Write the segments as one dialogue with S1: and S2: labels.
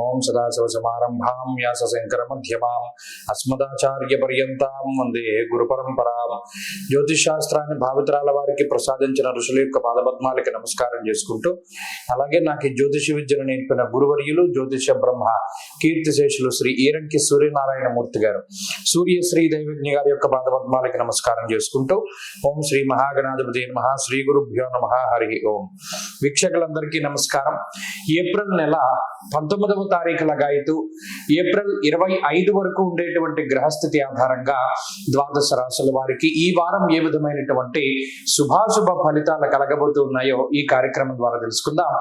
S1: ఓం సదాశివసమారంభాం వ్యాసశంకరమధ్యమాం అస్మదాచార్యపర్యంతాం వందే గురుపరంపరాం. జ్యోతిషాస్త్రాన్ని భావితరాల వారికి ప్రసాదించిన ఋషుల యొక్క పాదపద్మాలకి నమస్కారం చేసుకుంటూ, అలాగే నాకు ఈ జ్యోతిష విద్యను నేర్పిన గురువర్యులు జ్యోతిష బ్రహ్మ కీర్తిశేషులు శ్రీ ఈరంకి సూర్యనారాయణమూర్తి గారు, సూర్యశ్రీ దైవజ్ఞ గారి యొక్క పాదపద్మాలకి నమస్కారం చేసుకుంటూ, ఓం శ్రీ మహాగణాధిపతి నమః, శ్రీ గురుభ్యో నమః, హరి ఓం. వీక్షకులందరికీ నమస్కారం. ఏప్రిల్ నెల 19వ తారీఖు లగాయతు ఏప్రిల్ 25 వరకు ఉండేటువంటి గ్రహస్థితి ఆధారంగా ద్వాదశ రాశుల వారికి ఈ వారం ఏ విధమైనటువంటి శుభాశుభ ఫలితాలు కలగబోతూ ఉన్నాయో ఈ కార్యక్రమం ద్వారా తెలుసుకుందాం.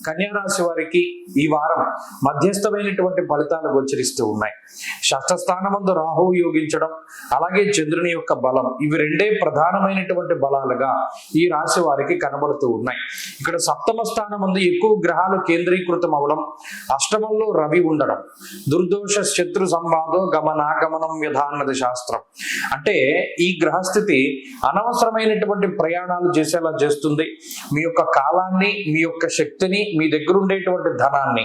S1: కన్యా రాశి వారికి ఈ వారం మధ్యస్థమైనటువంటి ఫలితాలు గోచరిస్తూ ఉన్నాయి. షష్ఠస్థానమందు రాహువు యోగించడం, అలాగే చంద్రుని యొక్క బలం, ఇవి రెండే ప్రధానమైనటువంటి బలాలుగా ఈ రాశి వారికి కనబడుతూ ఉన్నాయి. ఇక్కడ సప్తమ స్థానమందు ఎక్కువ గ్రహాలు కేంద్రీకృతం అవడం, అష్టమంలో రవి ఉండడం, దుర్దోష శత్రు సంవాదో గమనాగమనం వ్యధాన్నది శాస్త్రం. అంటే ఈ గ్రహస్థితి అనవసరమైనటువంటి ప్రయాణాలు చేసేలా చేస్తుంది. మీ యొక్క కాలాన్ని, మీ యొక్క శక్తిని, మీ దగ్గర ఉండేటువంటి ధనాన్ని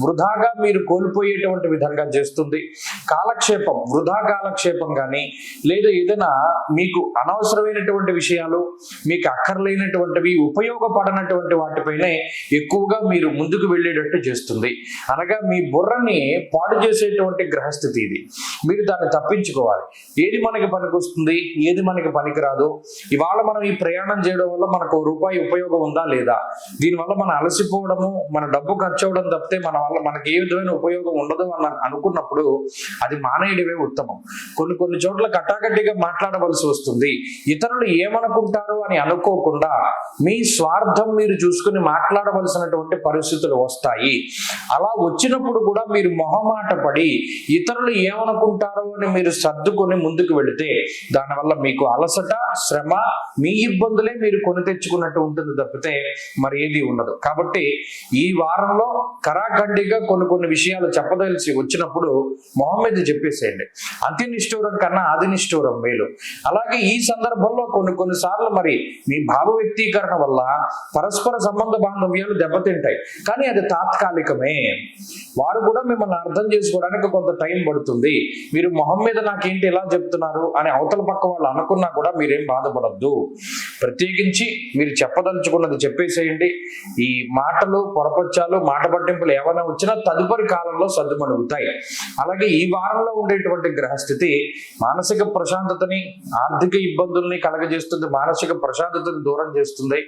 S1: వృధాగా మీరు కోల్పోయేటువంటి విధంగా చేస్తుంది. కాలక్షేపం, వృధా కాలక్షేపం కానీ, లేదా ఏదైనా మీకు అనవసరమైనటువంటి విషయాలు, మీకు అక్కర్లేనటువంటివి, ఉపయోగపడనటువంటి వాటిపైనే ఎక్కువగా మీరు ముందుకు వెళ్ళేటట్టు చేస్తుంది. అనగా మీ బుర్రని పాడు చేసేటువంటి గ్రహస్థితి ఇది. మీరు దాన్ని తప్పించుకోవాలి. ఏది మనకి పనికొస్తుంది, ఏది మనకి పనికిరాదు, ఇవాళ మనం ఈ ప్రయాణం చేయడం వల్ల మనకు రూపాయి ఉపయోగం ఉందా లేదా, దీనివల్ల మనం అలసిపోవడము, మన డబ్బు ఖర్చు అవడం తప్పితే మన వల్ల మనకి ఏ విధమైన ఉపయోగం ఉండదు అని అనుకున్నప్పుడు అది మానేయడమే ఉత్తమం. కొన్ని చోట్ల కట్టాకట్టిగా మాట్లాడవలసి వస్తుంది. ఇతరులు ఏమనుకుంటారు అని అనుకోకుండా మీ స్వార్థం మీరు చూసుకుని మాట్లాడవలసినటువంటి పరిస్థితులు వస్తాయి. అలా వచ్చినప్పుడు కూడా మీరు మొహమాట పడి ఇతరులు ఏమనుకుంటారో అని మీరు సర్దుకొని ముందుకు వెళితే దానివల్ల మీకు అలసట, శ్రమ, మీ ఇబ్బందులే మీరు కొని తెచ్చుకున్నట్టు ఉంటుంది తప్పితే మరి ఏది ఉండదు. కాబట్టి ఈ వారంలో కరాఖండిగా కొన్ని విషయాలు చెప్పదలిసి వచ్చినప్పుడు మొహం మీద చెప్పేసేయండి. అతి నిష్ఠూరం కన్నా ఆది నిష్ఠూరం మేలు. అలాగే ఈ సందర్భంలో కొన్నిసార్లు మరి మీ భావ వ్యక్తీకరణ వల్ల పరస్పర సంబంధ బాంధవ్యాలు దెబ్బతింటాయి. కానీ అది తాత్కాలికమే. వారు కూడా మిమ్మల్ని అర్థం చేసుకోవడానికి కొంత టైం పడుతుంది. మీరు మొహం మీద నాకేంటి ఇలా చెప్తున్నారు అని అవతల పక్క వాళ్ళు అనుకున్నా కూడా మీరేం బాధపడద్దు. ప్రత్యేకించి మీరు చెప్పదలుచుకున్నది చెప్పేసేయండి. ఈ మాటలు, పొరపచ్చాలు, మాట పట్టింపులు ఏమైనా వచ్చినా తదుపరి కాలంలో సర్దుమణుగుతాయి. అలాగే ఈ వారంలో ఉండేటువంటి గ్రహస్థితి మానసిక ప్రశాంతతని, ఆర్థిక ఇబ్బందుల్ని కలగజేస్తుంది. మానసిక ప్రశాంతతని దూరం చేస్తుంది,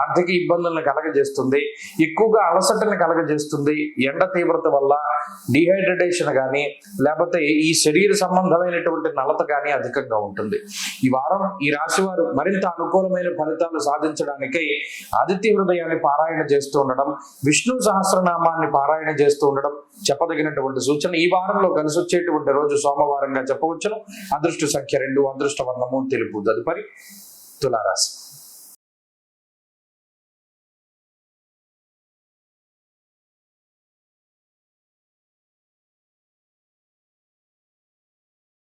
S1: ఆర్థిక ఇబ్బందుల్ని కలగజేస్తుంది, ఎక్కువగా అలసటని కలగజేస్తుంది. ఎండ తీవ్రత వల్ల డిహైడ్రేషన్ కానీ, లేకపోతే ఈ శరీర సంబంధమైనటువంటి నలత కానీ అధికంగా ఉంటుంది. ఈ వారం ఈ రాశి వారు మరింత అనుకూలమైన ఫలితాలు సాధించడానికై ఆదిత్య హృదయాన్ని పారాయణ చేస్తూ ఉండడం, విష్ణు సహస్రనామాన్ని పారాయణ చేస్తూ ఉండడం చెప్పదగినటువంటి సూచన. ఈ వారంలో కలిసి వచ్చేటువంటి రోజు సోమవారంగా చెప్పవచ్చును. అదృష్ట సంఖ్య 2, అదృష్ట వర్ణము తెలుపు. తదుపరి తులారాశి.